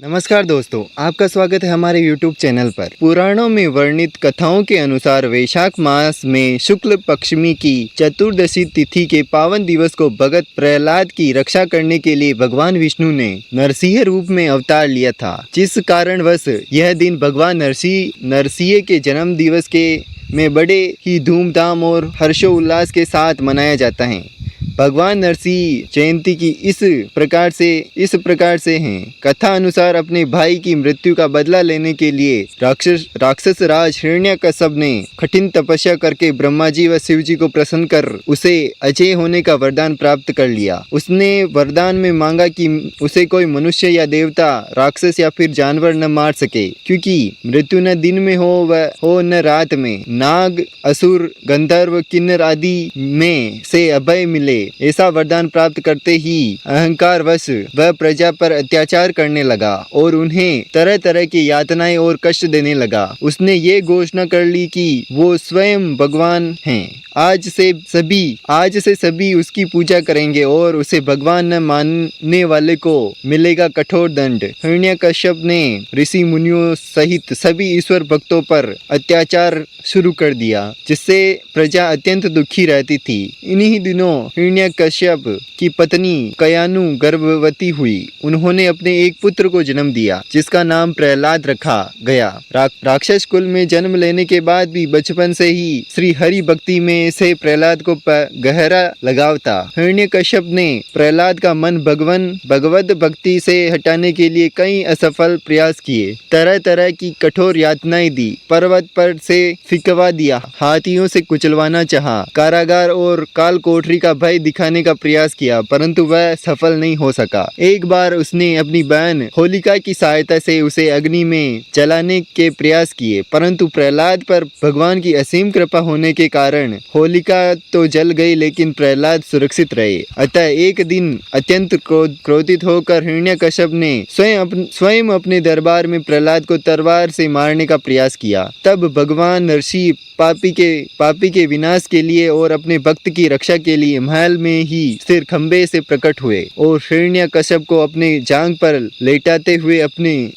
नमस्कार दोस्तों, आपका स्वागत है हमारे YouTube चैनल पर। पुराणों में वर्णित कथाओं के अनुसार वैशाख मास में शुक्ल पक्षमी की चतुर्दशी तिथि के पावन दिवस को भगत प्रहलाद की रक्षा करने के लिए भगवान विष्णु ने नरसिंह रूप में अवतार लिया था, जिस कारणवश यह दिन भगवान नरसिंह के जन्म दिवस के में बड़े ही धूमधाम और हर्षोल्लास के साथ मनाया जाता है। भगवान नरसिंह जयंती की इस प्रकार से हैं। कथा अनुसार अपने भाई की मृत्यु का बदला लेने के लिए राक्षस राज हिरण्यकश्यप ने कठिन तपस्या करके ब्रह्मा जी व शिव जी को प्रसन्न कर उसे अजय होने का वरदान प्राप्त कर लिया। उसने वरदान में मांगा कि उसे कोई मनुष्य या देवता, राक्षस या फिर जानवर न मार सके, क्योंकि मृत्यु न दिन में हो न रात में। नाग, असुर, गंधर्व, किन्नर आदि में से अभय मिले। ऐसा वरदान प्राप्त करते ही अहंकारवश वह प्रजा पर अत्याचार करने लगा और उन्हें तरह तरह की यातनाएं और कष्ट देने लगा। उसने ये घोषणा कर ली कि वो स्वयं भगवान हैं। आज से सभी उसकी पूजा करेंगे और उसे भगवान न मानने वाले को मिलेगा कठोर दंड। हिरण्यकश्यप ने ऋषि मुनियों सहित सभी ईश्वर भक्तों पर अत्याचार शुरू कर दिया, जिससे प्रजा अत्यंत दुखी रहती थी। इन्हीं दिनों हिरण्यकश्यप की पत्नी कयानु गर्भवती हुई। उन्होंने अपने एक पुत्र को जन्म दिया, जिसका नाम प्रहलाद रखा गया। राक्षस कुल में जन्म लेने के बाद भी बचपन से ही श्री हरि भक्ति में से प्रहलाद को गहरा लगाव था। हिरण्यकश्यप ने प्रहलाद का मन भगवत भक्ति से हटाने के लिए कई असफल प्रयास किए। तरह तरह की कठोर यातनाएं दी, पर्वत पर से फिकवा दिया, हाथियों से कुचलवाना चाहा, कारागार और काल कोठरी का भय दिखाने का प्रयास किया, परंतु वह सफल नहीं हो सका। एक बार उसने अपनी बहन होलिका की सहायता से उसे अग्नि में जलाने के प्रयास किए, परंतु प्रहलाद पर भगवान की असीम कृपा होने के कारण होलिका तो जल गई, लेकिन प्रहलाद सुरक्षित रहे। अतः एक दिन अत्यंत क्रोधित होकर हिरण्यकश्यप ने स्वयं अपने दरबार में प्रहलाद को तलवार से मारने का प्रयास किया। तब भगवान नरसिंह पापी के विनाश के लिए और अपने भक्त की रक्षा के लिए महल में ही स्थिर खंबे से प्रकट हुए और हिरण्यकश्यप को अपने जांघ पर लेटाते हुए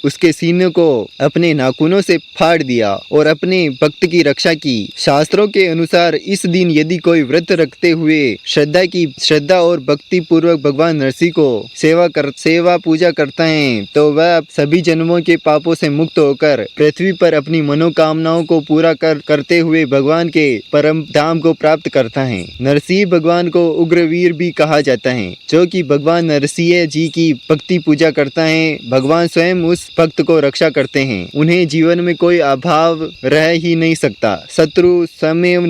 उसके सीने को अपने नाखूनों से फाड़ दिया और अपने भक्त की रक्षा की। शास्त्रों के अनुसार इस दिन यदि कोई व्रत रखते हुए श्रद्धा और भक्ति पूर्वक भगवान नरसिंह को सेवा पूजा करता है, तो वह सभी जन्मों के पापों से मुक्त होकर पृथ्वी पर अपनी मनोकामनाओं को पूरा करते हुए भगवान के परम धाम को प्राप्त करता है। नरसिंह भगवान को उग्रवीर भी कहा जाता है, जो कि भगवान नरसिंह जी की भक्ति पूजा करता है। भगवान स्वयं उस भक्त को रक्षा करते हैं। उन्हें जीवन में कोई अभाव रह ही नहीं सकता। शत्रु स्वयं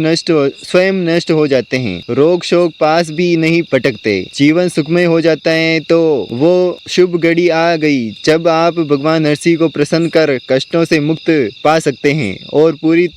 नष्ट हो जाते हैं। रोग शोक पास भी नहीं पटकते। जीवन सुखमय हो जाता है। तो वो शुभ घड़ी आ गई जब आप भगवान नरसिंह को प्रसन्न कर कष्टों से मुक्त पा सकते हैं और पूरी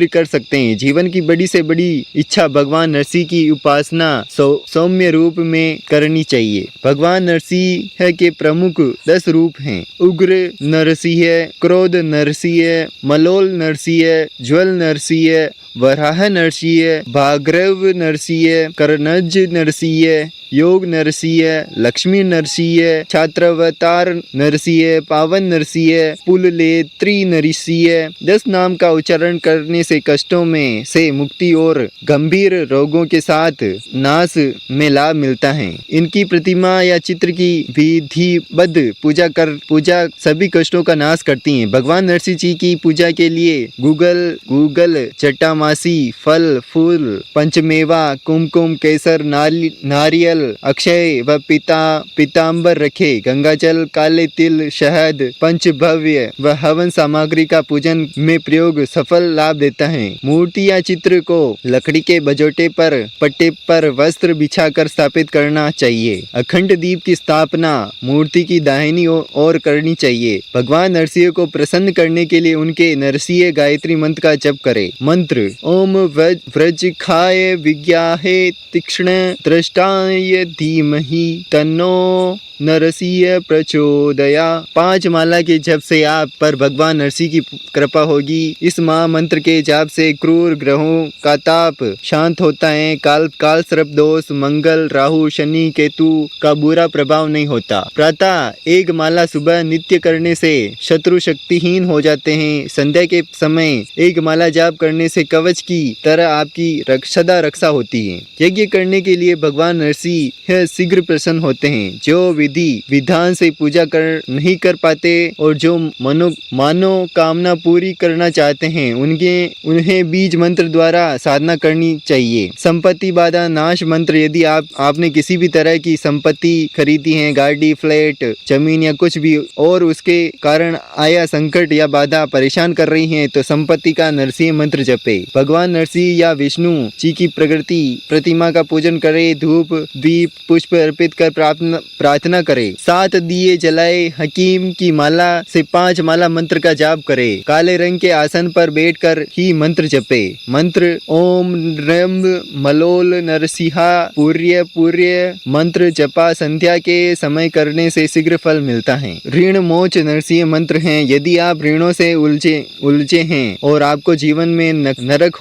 कर सकते हैं। जीवन की बड़ी से बड़ी इच्छा भगवान नरसिंह की उपासना सौम्य रूप में करनी चाहिए। भगवान नरसिंह के प्रमुख 10 रूप हैं: उग्र नरसिंह, क्रोध नरसिंह, मलोल नरसिंह, ज्वल नरसिंह, वराह नरसिंह, भार्गव नरसिंह, कर्णज नरसिंह, योग नरसिंह, लक्ष्मी नरसिंह, छात्रावतार नरसिंह, पावन नरसिंह, पुललेत्री नरसिंह। 10 नाम का उच्चारण करने से कष्टों में से मुक्ति और गंभीर रोगों के साथ नाश में लाभ मिलता है। इनकी प्रतिमा या चित्र की विधिबद्ध पूजा सभी कष्टों का नाश करती है। भगवान नरसिंह जी की पूजा के लिए गूगल जटामासी, फल फूल, पंचमेवा, कुमकुम, केसर, नारियल, अक्षय व पीतांबर रखे, गंगाजल, काले तिल, शहद, पंचभव्य व हवन सामग्री का पूजन में प्रयोग सफल लाभ देता है। मूर्ति या चित्र को लकड़ी के बजोटे पर पट्टे पर वस्त्र बिछाकर स्थापित करना चाहिए। अखंड दीप की स्थापना मूर्ति की दाहिनी ओर करनी चाहिए। भगवान नरसिंह को प्रसन्न करने के लिए उनके नरसिंह गायत्री मंत्र का जप करें। मंत्र: ओम व्रजखाय विज्ञाहे तीक्ष्ण दृष्टाय नरसिंह धीमहि तन्नो नरसिंह प्रचोदया। 5 माला के जप से आप पर भगवान नरसिंह की कृपा होगी। इस महामंत्र के जाप से क्रूर ग्रहों का ताप शांत होता है। काल सर्प दोष, मंगल, राहु, शनि, केतु का बुरा प्रभाव नहीं होता। प्रातः 1 माला सुबह नित्य करने से शत्रु शक्तिहीन हो जाते हैं। संध्या के समय 1 माला जाप करने से कवच की तरह आपकी सदा रक्षा होती है। यज्ञ करने के लिए भगवान नरसिंह शीघ्र प्रसन्न होते हैं। जो विधि विधान से पूजा नहीं कर पाते और जो मानो कामना पूरी करना चाहते हैं उन्हें बीज मंत्र द्वारा साधना करनी चाहिए। संपत्ति बाधा नाश मंत्र, यदि आपने किसी भी तरह की संपत्ति खरीदी है, गाड़ी, फ्लैट, जमीन या कुछ भी, और उसके कारण आया संकट या बाधा परेशान कर रही है, तो संपत्ति का नरसिंह मंत्र जपे। भगवान नरसिंह या विष्णु जी की प्रकृति प्रतिमा का पूजन करे। धूप, दीप, पुष्प अर्पित कर प्रार्थना करे। 7 दिए जलाए। हकीम की माला से 5 माला मंत्र का जाप करे। काले रंग के आसन पर बैठकर ही मंत्र जपे। मंत्र ओम रम मलोल नरसिंहा पूर्य पूर्य मंत्र जपा संध्या के समय करने से शीघ्र फल मिलता है। ऋण मोच नरसिंह मंत्र हैं। यदि आप ऋणों से उलझे हैं और आपको जीवन में नरक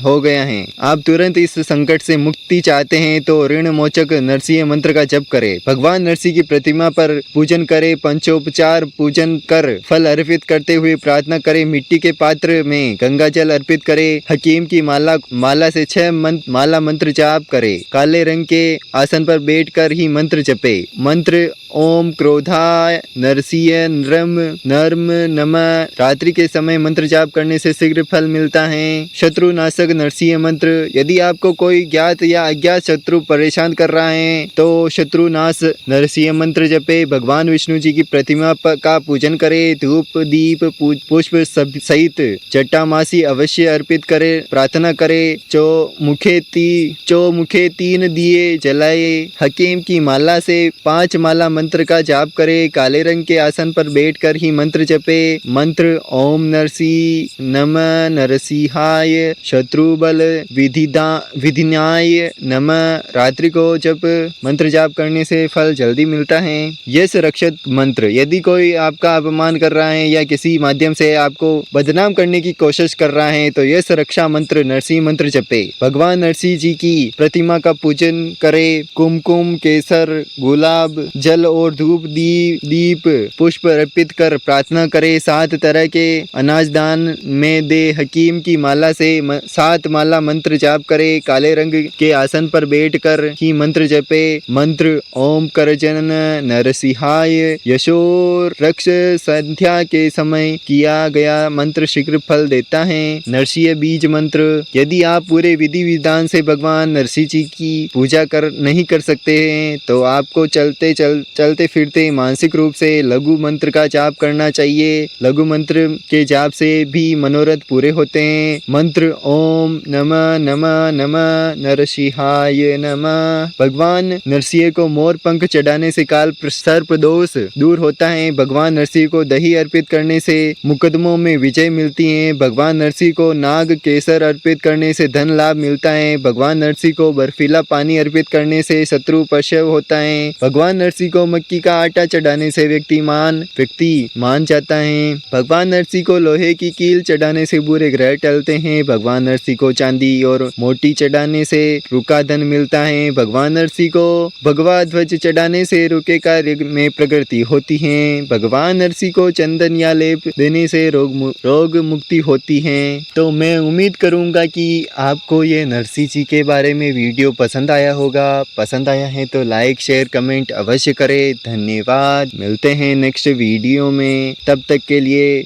हो गया है, आप तुरंत इस संकट से मुक्ति चाहते हैं, तो ऋण मोचक नरसिंह मंत्र का जप करे। भगवान नरसिंह की प्रतिमा पर पूजन करे। पंचोपचार पूजन कर फल अर्पित करते हुए प्रार्थना करे। मिट्टी के पात्र में गंगा जल अर्पित करे। हकीम की माला से 6 माला मंत्र जाप करे। काले रंग के आसन पर बैठकर ही मंत्र जपे। मंत्र ओम क्रोधाय नरसिंह नर्म नमः। रात्रि के समय मंत्र जाप करने से शीघ्र फल मिलता है। शत्रु नाशक नरसिंह मंत्र, यदि आपको कोई ज्ञात या अज्ञात शत्रु परेशान कर रहा है, तो शत्रु नाश नरसिंह मंत्र जपे। भगवान विष्णु जी की प्रतिमा का पूजन करे। धूप, दीप, पुष्प सहित जटामासी अवश्य अर्पित करे। प्रार्थना करे। चौमुखे 3 दिए जलाए। हकीम की माला से 5 माला मंत्र का जाप करे। काले रंग के आसन पर बैठकर ही मंत्र जपे। मंत्र ओम नरसिंह नमः नरसिंहाय शत्रुबल विधिनाय नमः। रात्रि को जब मंत्र जाप करने से फल जल्दी मिलता है। यश रक्षक मंत्र, यदि कोई आपका अपमान कर रहा है या किसी माध्यम से आपको बदनाम करने की कोशिश कर रहा है, तो यश रक्षा मंत्र नरसिंह मंत्र जपे। भगवान नरसिंह जी की प्रतिमा का पूजन करे। कुमकुम, केसर, गुलाब जल और धूप दीप पुष्प अर्पित कर प्रार्थना करे। 7 तरह के अनाज दान में दे। हकीम की माला से 7 माला मंत्र जाप करे। काले रंग के आसन पर बैठकर ही मंत्र जपे। मंत्र ओम करजन नरसिंहाय यशो रक्ष। संध्या के समय किया गया मंत्र शीघ्र फल देता है। नरसिंह बीज मंत्र, यदि आप पूरे विधि विधान से भगवान नरसिंह जी की पूजा नहीं कर सकते हैं, तो आपको चलते फिरते मानसिक रूप से लघु मंत्र का जाप करना चाहिए। लघु मंत्र के जाप से भी मनोरथ पूरे होते हैं। मंत्र ओम नमः नमः नमः नरसिंहाय नमः। भगवान नरसिंह को मोर पंख चढ़ाने से काल सर्प दोष दूर होता है। भगवान नरसिंह को दही अर्पित करने से मुकदमों में विजय मिलती है। भगवान नरसिंह को नाग केसर अर्पित करने से धन लाभ मिलता है। भगवान नरसिंह को बर्फीला पानी अर्पित करने से शत्रु पशव होता है। भगवान नरसिंह को मक्की का आटा चढ़ाने से व्यक्ति मान जाता है। भगवान नरसिंह को लोहे की कील चढ़ाने से बुरे ग्रह टलते हैं। भगवान नरसिंह को चांदी और मोटी चढ़ाने से रुका धन मिलता है। भगवान नरसिंह को भगवा ध्वज चढ़ाने से रुके कार्य में प्रगति होती है। भगवान नरसिंह को चंदन या लेप देने से रोग मुक्ति होती है। तो मैं उम्मीद करूंगा कि आपको ये नरसिंह जी के बारे में वीडियो पसंद आया होगा। पसंद आया है तो लाइक शेयर कमेंट अवश्य करें। धन्यवाद। मिलते हैं नेक्स्ट वीडियो में, तब तक के लिए